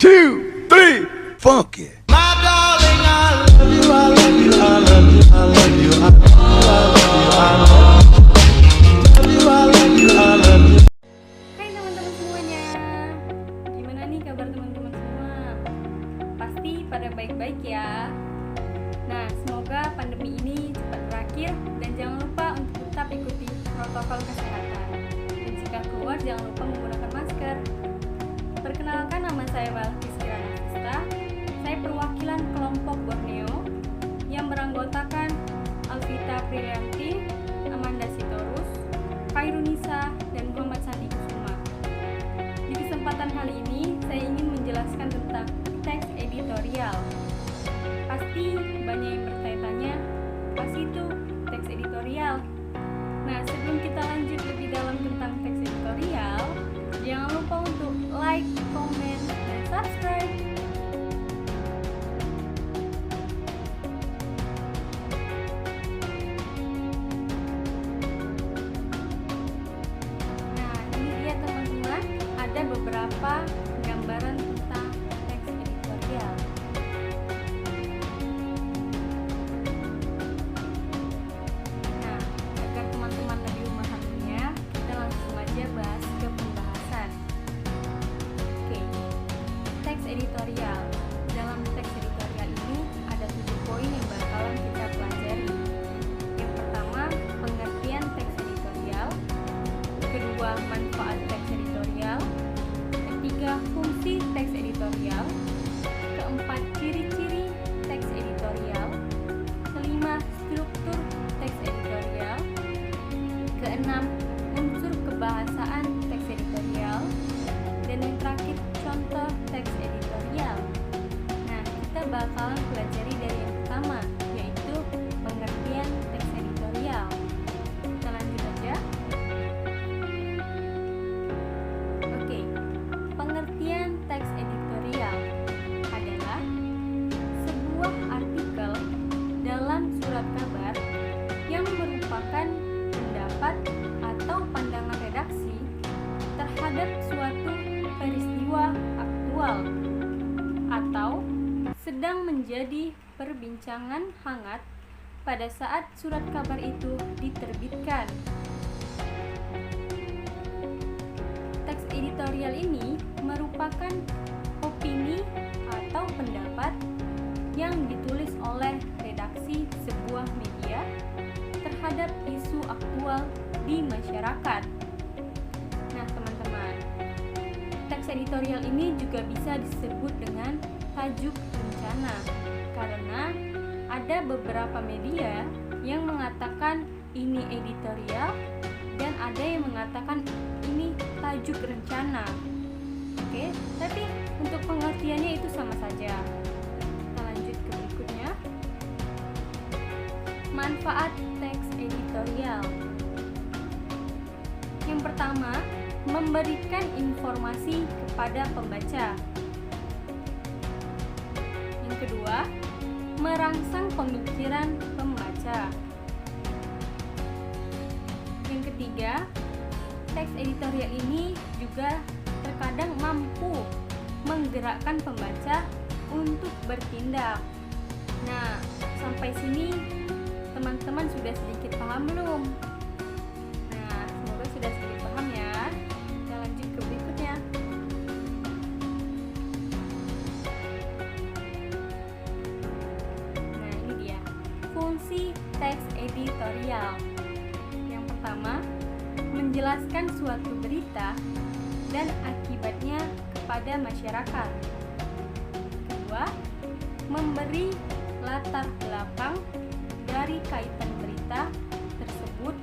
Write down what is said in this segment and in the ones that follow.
2, 3, funk it. My darling, I love you, I love you, I love you, I love you, I love you, I love you, I love you, I love you. Hai teman-teman semuanya, gimana nih kabar teman-teman semua? Pasti pada baik-baik ya. Nah, semoga pandemi ini cepat berakhir dan jangan lupa untuk tetap ikuti protokol kesehatan. Dan jika keluar jangan lupa menggunakan masker. Perkenalkan, nama saya Balkis Kirana Vista. Saya perwakilan kelompok Borneo yang beranggotakan Alvita Prilianti, Amanda Sitorus, Kairunisa, dan Muhammad Sandi Kusuma. Di kesempatan kali ini, saya ingin menjelaskan tentang teks editorial. Pasti banyak yang bertanya-tanya, apa sih itu teks editorial? Nah, sebelum kita lanjut lebih dalam tentang teks editorial, jangan lupa untuk like, komen, dan subscribe. Nah, ini dia teman-teman, ada beberapa gambaran tentang teks editorial. Nah, agar teman-teman lebih memahaminya, kita langsung aja bahas ke pembahasan. Oke, teks editorial. Dalam teks editorial ini ada 7 poin yang bakalan kita pelajari. Yang pertama, pengertian teks editorial. Kedua, manfaat teks editorial. Ketiga, fungsi teks editorial. Keempat, ciri-ciri teks editorial. Kelima, struktur teks editorial. Keenam, unsur kebahasaan teks editorial. Dan yang terakhir, contoh teks editorial. Nah, kita bakalan pelajari dari yang pertama, yaitu pengertian teks editorial. Kita lanjut aja. Oke, pengertian teks editorial adalah sebuah artikel dalam surat kabar yang merupakan pendapat atau pandangan redaksi terhadap suatu peristiwa aktual atau sedang menjadi perbincangan hangat pada saat surat kabar itu diterbitkan. Teks editorial ini merupakan opini atau pendapat yang ditulis oleh redaksi sebuah media terhadap isu aktual di masyarakat. Nah, teman-teman, teks editorial ini juga bisa disebut dengan tajuk rencana karena ada beberapa media yang mengatakan ini editorial dan ada yang mengatakan ini tajuk rencana. Oke, tapi untuk pengertiannya itu sama saja. Kita lanjut ke berikutnya. Manfaat teks editorial. Yang pertama, memberikan informasi kepada pembaca. Yang kedua, merangsang pemikiran pembaca. Yang ketiga, teks editorial ini juga terkadang mampu menggerakkan pembaca untuk bertindak. Nah, sampai sini teman-teman sudah sedikit paham belum? Nah, semoga sudah sedikit paham ya. Kita lanjut ke berikutnya. Nah, ini dia fungsi teks editorial. Yang pertama, menjelaskan suatu berita dan akibatnya kepada masyarakat. Kedua, memberi latar belakang dari kaitan berita tersebut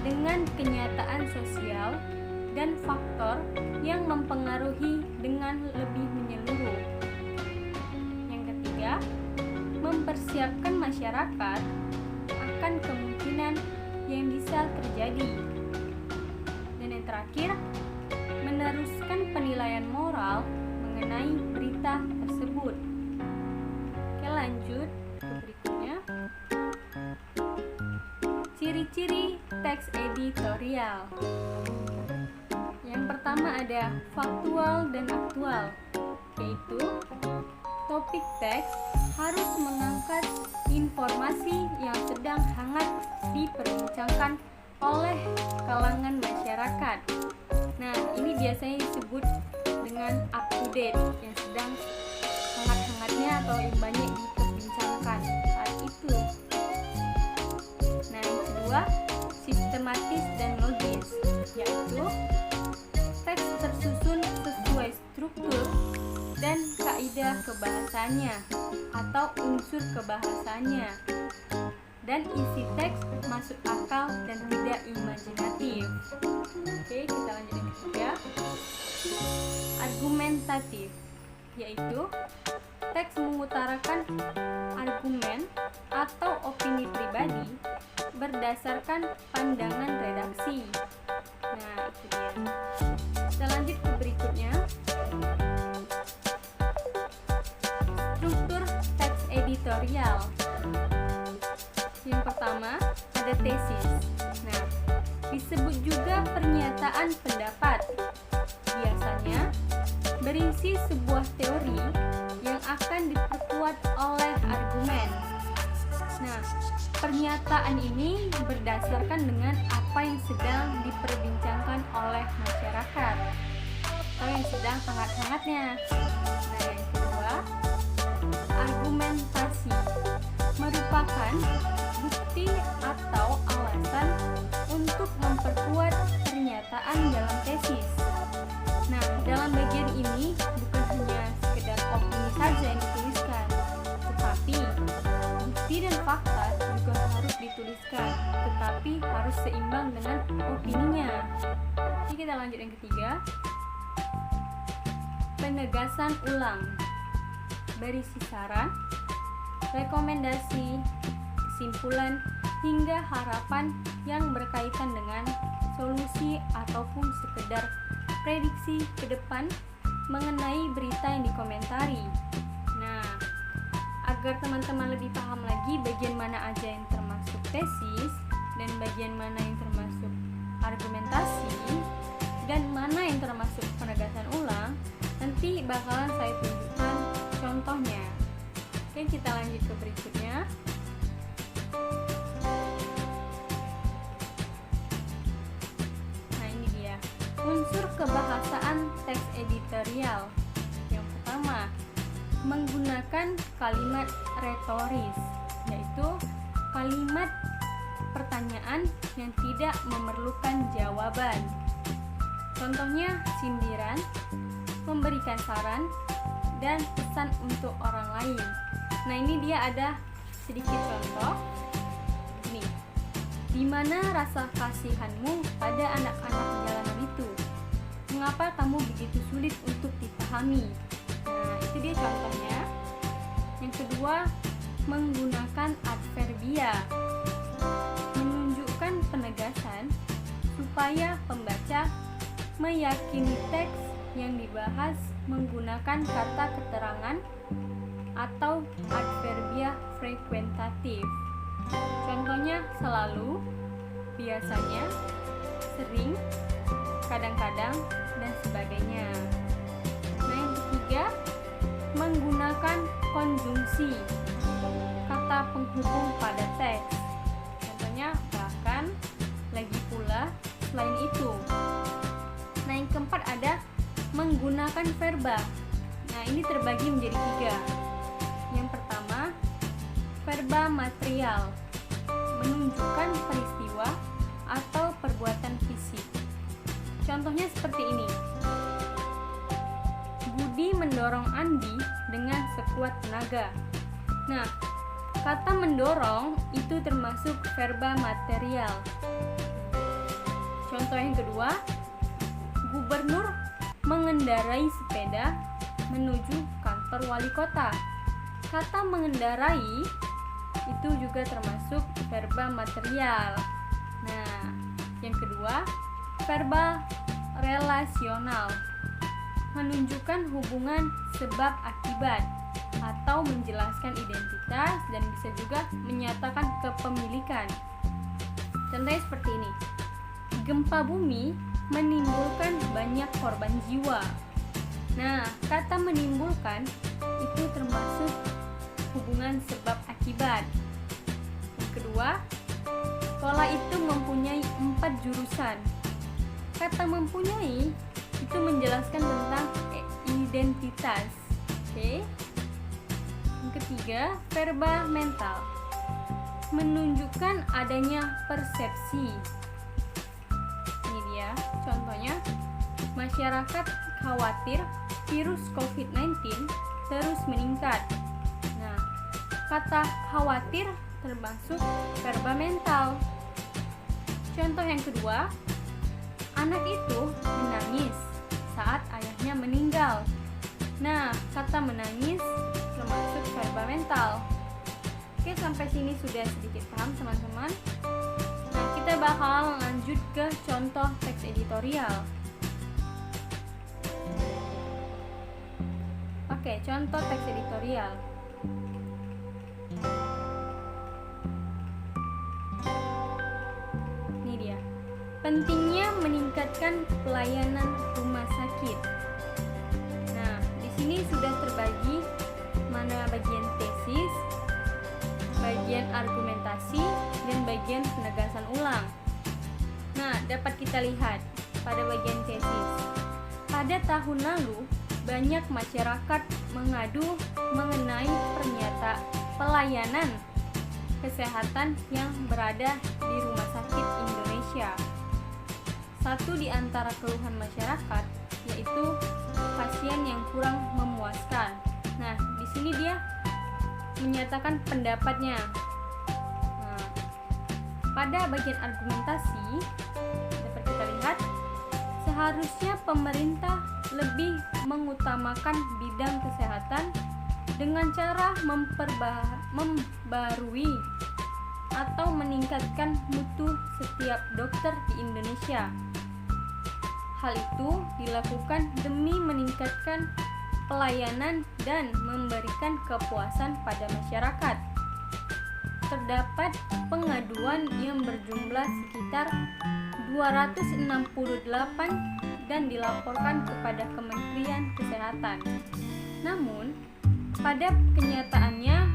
dengan kenyataan sosial dan faktor yang mempengaruhi dengan lebih menyeluruh. Yang ketiga, mempersiapkan masyarakat akan kemungkinan yang bisa terjadi. Dan yang terakhir, meneruskan penilaian moral mengenai berita tersebut. Oke, lanjut ke berikutnya. Ciri-ciri teks editorial. Yang pertama ada faktual dan aktual. yaitu topik teks harus mengangkat informasi yang sedang hangat diperbincangkan oleh kalangan masyarakat. Nah, ini biasanya disebut dengan up to date, yang sedang hangat-hangatnya atau yang banyak diperbincangkan saat itu. Nah, yang kedua, sistematis dan logis, yaitu teks tersusun sesuai struktur dan kaidah kebahasannya atau unsur kebahasannya, dan isi teks masuk akal dan tidak imajinatif. Oke, kita lanjut yang ketiga, argumentatif, yaitu teks mengutarakan argumen atau opini pribadi berdasarkan pandangan redaksi. Nah, itu dia. Kita lanjut ke berikutnya. Struktur teks editorial. Yang pertama, ada tesis. Nah, disebut juga pernyataan pendapat. Biasanya berisi sebuah teori yang akan diperkuat oleh argumen. Nah, pernyataan ini berdasarkan dengan apa yang sedang diperbincangkan oleh masyarakat atau yang sedang hangat-hangatnya. Nah, yang kedua, argumentasi merupakan bukti atau alasan untuk memperkuat pernyataan dalam tesis. Nah, dalam bagian ini bukan hanya sekedar opini saja yang dituliskan, tetapi bukti dan fakta juga harus dituliskan, tetapi harus seimbang dengan opininya. Jadi kita lanjut yang ketiga, penegasan ulang, berisi saran, rekomendasi, kesimpulan, hingga harapan yang berkaitan dengan solusi ataupun sekedar prediksi ke depan mengenai berita yang dikomentari. Nah, agar teman-teman lebih paham lagi bagian mana aja yang termasuk tesis dan bagian mana yang termasuk argumentasi dan mana yang termasuk penegasan ulang, nanti bakalan saya tunjukkan contohnya. Oke, kita lanjut ke berikutnya. Nah, ini dia unsur kebahasaan teks editorial. Yang pertama, menggunakan kalimat retoris, yaitu kalimat pertanyaan yang tidak memerlukan jawaban. Contohnya sindiran, memberikan saran, dan pesan untuk orang lain. Nah, ini dia ada sedikit contoh. Nih, di mana rasa kasihanmu pada anak-anak jalanan itu? Mengapa kamu begitu sulit untuk dipahami? Nah, itu dia contohnya. Yang kedua, menggunakan adverbia, menunjukkan penegasan supaya pembaca meyakini teks yang dibahas menggunakan kata keterangan atau adverbia frekuentatif. Contohnya selalu, biasanya, sering, kadang-kadang, dan sebagainya. Nah, yang ketiga, menggunakan konjungsi, kata penghubung pada teks. Contohnya bahkan, lagi pula, selain itu. Nah, yang keempat ada menggunakan verba. Nah, ini terbagi menjadi 3. Yang pertama, verba material, menunjukkan peristiwa atau perbuatan fisik. Contohnya seperti ini. Budi mendorong Andi dengan sekuat tenaga. Nah, kata mendorong itu termasuk verba material. Contoh yang kedua, gubernur mengendarai sepeda menuju kantor wali kota. Kata mengendarai itu juga termasuk verba material. Nah, yang kedua, verba relasional, menunjukkan hubungan sebab akibat atau menjelaskan identitas dan bisa juga menyatakan kepemilikan. Contohnya seperti ini. Gempa bumi menimbulkan banyak korban jiwa. Nah, kata menimbulkan itu termasuk hubungan sebab akibat. Yang kedua, sekolah itu mempunyai 4 jurusan. Kata mempunyai itu menjelaskan tentang identitas. Oke. Yang ketiga, verba mental, menunjukkan adanya persepsi. Ini dia contohnya, masyarakat khawatir virus COVID-19 terus meningkat. Nah, kata khawatir termasuk verba mental. Contoh yang kedua, anak itu menangis saat ayahnya meninggal. Nah, kata menangis termasuk verba mental. Oke, sampai sini sudah sedikit paham teman-teman. Nah, kita bakal lanjut ke contoh teks editorial. Oke, contoh teks editorial. Ini dia. Pentingnya meningkatkan pelayanan rumah sakit. Nah, di sini sudah terbagi mana bagian tesis, bagian argumentasi, dan bagian penegasan ulang. Nah, dapat kita lihat pada bagian tesis. Pada tahun lalu, banyak masyarakat mengadu mengenai pelayanan kesehatan yang berada di rumah sakit Indonesia. Satu di antara keluhan masyarakat yaitu pasien yang kurang memuaskan. Nah, di sini dia menyatakan pendapatnya. Nah, pada bagian argumentasi dapat kita lihat seharusnya pemerintah lebih mengutamakan bidang kesehatan dengan cara membarui atau meningkatkan mutu setiap dokter di Indonesia. Hal itu dilakukan demi meningkatkan pelayanan dan memberikan kepuasan pada masyarakat. Terdapat pengaduan yang berjumlah sekitar 268 dan dilaporkan kepada Kementerian Kesehatan. Namun, pada kenyataannya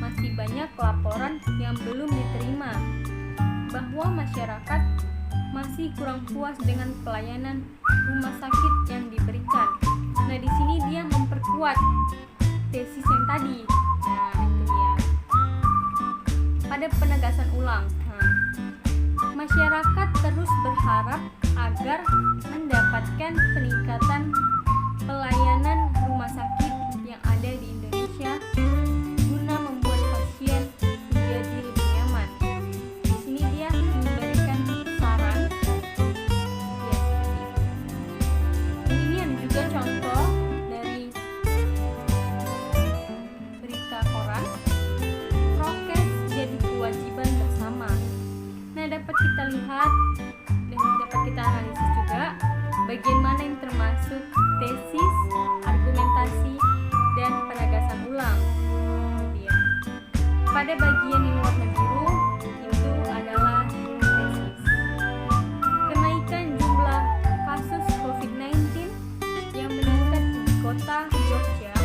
masih banyak laporan yang belum diterima bahwa masyarakat masih kurang puas dengan pelayanan rumah sakit yang diberikan. Nah, di sini dia memperkuat tesis yang tadi. Nah, itu dia. Pada penegasan ulang, masyarakat terus berharap agar mendapatkan peningkatan pelayanan rumah sakit yang ada di Indonesia guna membuat pasien menjadi lebih nyaman. Di sini dia memberikan saran ya seperti itu. Ini ada juga contoh dari berita koran, prokes jadi kewajiban bersama. Nah, dapat kita lihat dan dapat kita analisis juga bagian mana yang termasuk tesis, argumentasi, dan penegasan ulang. Dia. Pada bagian yang warna biru itu adalah tesis. Kenaikan jumlah kasus COVID-19 yang meningkat di kota Jogja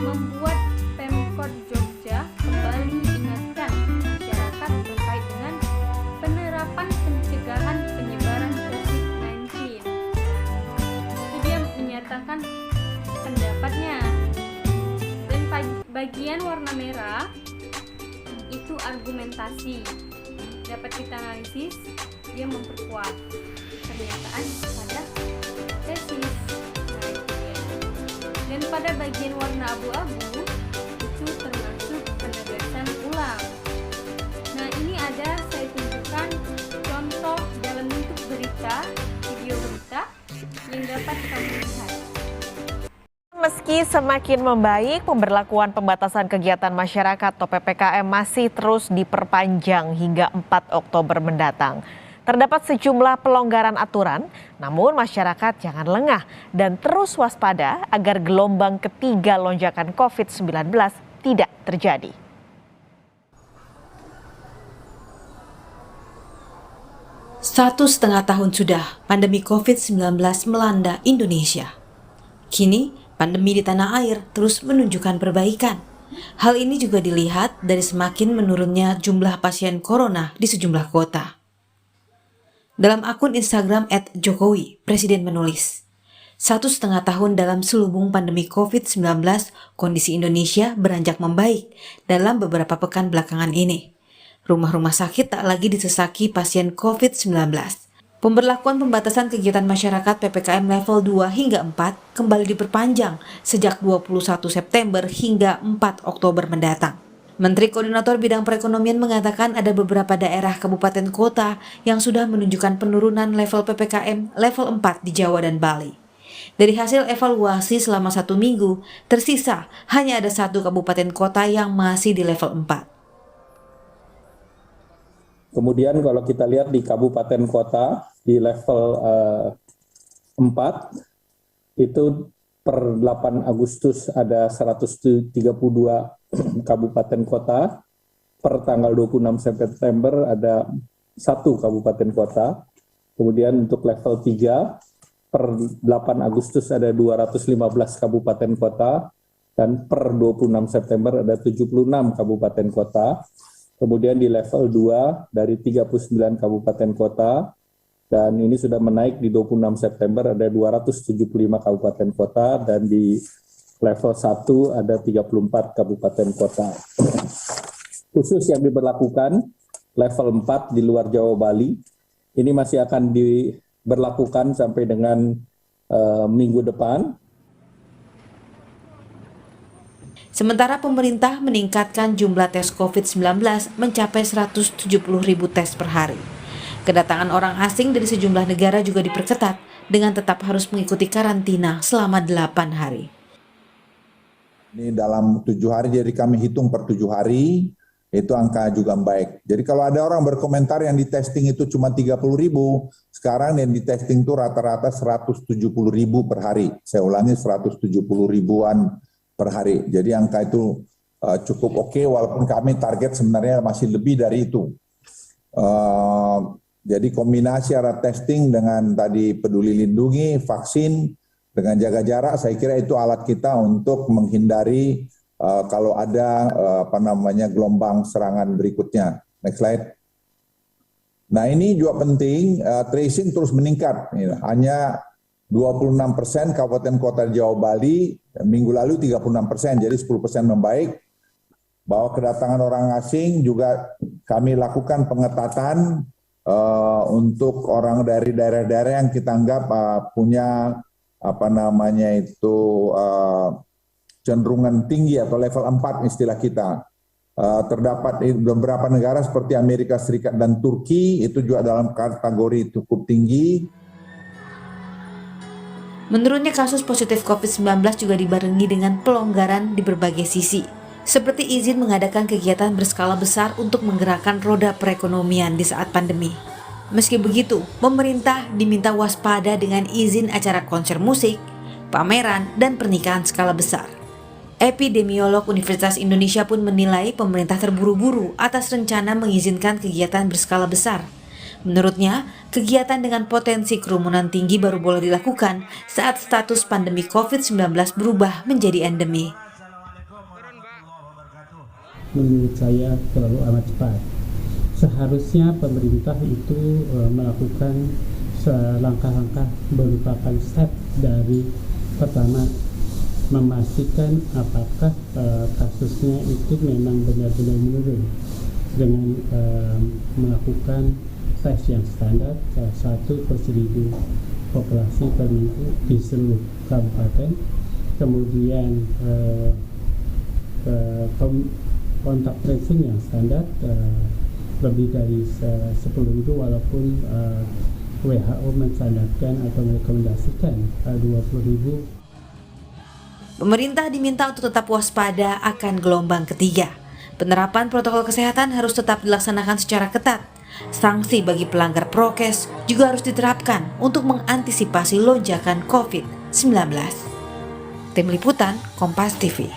membuat Pemkot Jogja kembali ingatkan masyarakat terkait dengan penerapan pencegahan penyebaran COVID-19. Dia menyatakan pendapatnya. Dan bagian warna merah itu argumentasi. Dapat kita analisis, dia memperkuat pernyataan pada tesis. Nah, itu dia. Dan pada bagian warna abu-abu itu termasuk penegasan ulang. Nah, ini ada saya tunjukkan contoh dalam bentuk berita, video berita yang dapat kamu lihat. Meski semakin membaik, pemberlakuan pembatasan kegiatan masyarakat atau PPKM masih terus diperpanjang hingga 4 Oktober mendatang. Terdapat sejumlah pelonggaran aturan, namun masyarakat jangan lengah dan terus waspada agar gelombang ketiga lonjakan COVID-19 tidak terjadi. 1,5 tahun sudah pandemi COVID-19 melanda Indonesia. Kini, pandemi di tanah air terus menunjukkan perbaikan. Hal ini juga dilihat dari semakin menurunnya jumlah pasien corona di sejumlah kota. Dalam akun Instagram @jokowi, Presiden menulis, 1,5 tahun dalam selubung pandemi COVID-19, kondisi Indonesia beranjak membaik dalam beberapa pekan belakangan ini. Rumah-rumah sakit tak lagi disesaki pasien COVID-19. Pemberlakuan pembatasan kegiatan masyarakat PPKM level 2 hingga 4 kembali diperpanjang sejak 21 September hingga 4 Oktober mendatang. Menteri Koordinator Bidang Perekonomian mengatakan ada beberapa daerah kabupaten kota yang sudah menunjukkan penurunan level PPKM level 4 di Jawa dan Bali. Dari hasil evaluasi selama 1 minggu, tersisa hanya ada 1 kabupaten kota yang masih di level 4. Kemudian kalau kita lihat di kabupaten kota di level 4, itu per 8 Agustus ada 132 kabupaten kota, per tanggal 26 September ada 1 kabupaten kota, kemudian untuk level 3, per 8 Agustus ada 215 kabupaten kota, dan per 26 September ada 76 kabupaten kota. Kemudian di level 2 dari 39 kabupaten kota, dan ini sudah menaik di 26 September ada 275 kabupaten kota, dan di level 1 ada 34 kabupaten kota. Khusus yang diberlakukan level 4 di luar Jawa Bali, ini masih akan diberlakukan sampai dengan minggu depan. Sementara pemerintah meningkatkan jumlah tes COVID-19 mencapai 170.000 tes per hari. Kedatangan orang asing dari sejumlah negara juga diperketat dengan tetap harus mengikuti karantina selama 8 hari. Ini dalam 7 hari, jadi kami hitung per 7 hari, itu angka juga baik. Jadi kalau ada orang berkomentar yang di testing itu cuma 30.000, sekarang yang di testing itu rata-rata 170.000 per hari. Saya ulangi, 170 ribuan per hari. Jadi angka itu cukup oke, walaupun kami target sebenarnya masih lebih dari itu. Jadi kombinasi antara testing dengan tadi peduli lindungi, vaksin, dengan jaga jarak, saya kira itu alat kita untuk menghindari kalau ada gelombang serangan berikutnya. Next slide. Nah ini juga penting, tracing terus meningkat. Hanya 26% kabupaten kota di Jawa Bali, minggu lalu 36%, jadi 10% membaik. Bahwa kedatangan orang asing juga kami lakukan pengetatan untuk orang dari daerah-daerah yang kita anggap punya cenderungan tinggi atau level 4 istilah kita. Terdapat beberapa negara seperti Amerika Serikat dan Turki itu juga dalam kategori cukup tinggi. Menurunnya kasus positif COVID-19 juga dibarengi dengan pelonggaran di berbagai sisi, seperti izin mengadakan kegiatan berskala besar untuk menggerakkan roda perekonomian di saat pandemi. Meski begitu, pemerintah diminta waspada dengan izin acara konser musik, pameran, dan pernikahan skala besar. Epidemiolog Universitas Indonesia pun menilai pemerintah terburu-buru atas rencana mengizinkan kegiatan berskala besar. Menurutnya, kegiatan dengan potensi kerumunan tinggi baru boleh dilakukan saat status pandemi COVID-19 berubah menjadi endemi. Menurut saya terlalu amat cepat. Seharusnya pemerintah itu melakukan langkah-langkah berupakan step dari pertama memastikan apakah kasusnya itu memang benar-benar menurun dengan melakukan tes yang standar 1 per 1.000 populasi per minggu di seluruh kabupaten, kemudian kontak tracing yang standar lebih dari 10.000 walaupun WHO menstandarkan atau merekomendasikan 20.000. Pemerintah diminta untuk tetap waspada akan gelombang ketiga. Penerapan protokol kesehatan harus tetap dilaksanakan secara ketat. Sanksi bagi pelanggar prokes juga harus diterapkan untuk mengantisipasi lonjakan COVID-19. Tim Liputan, Kompas TV.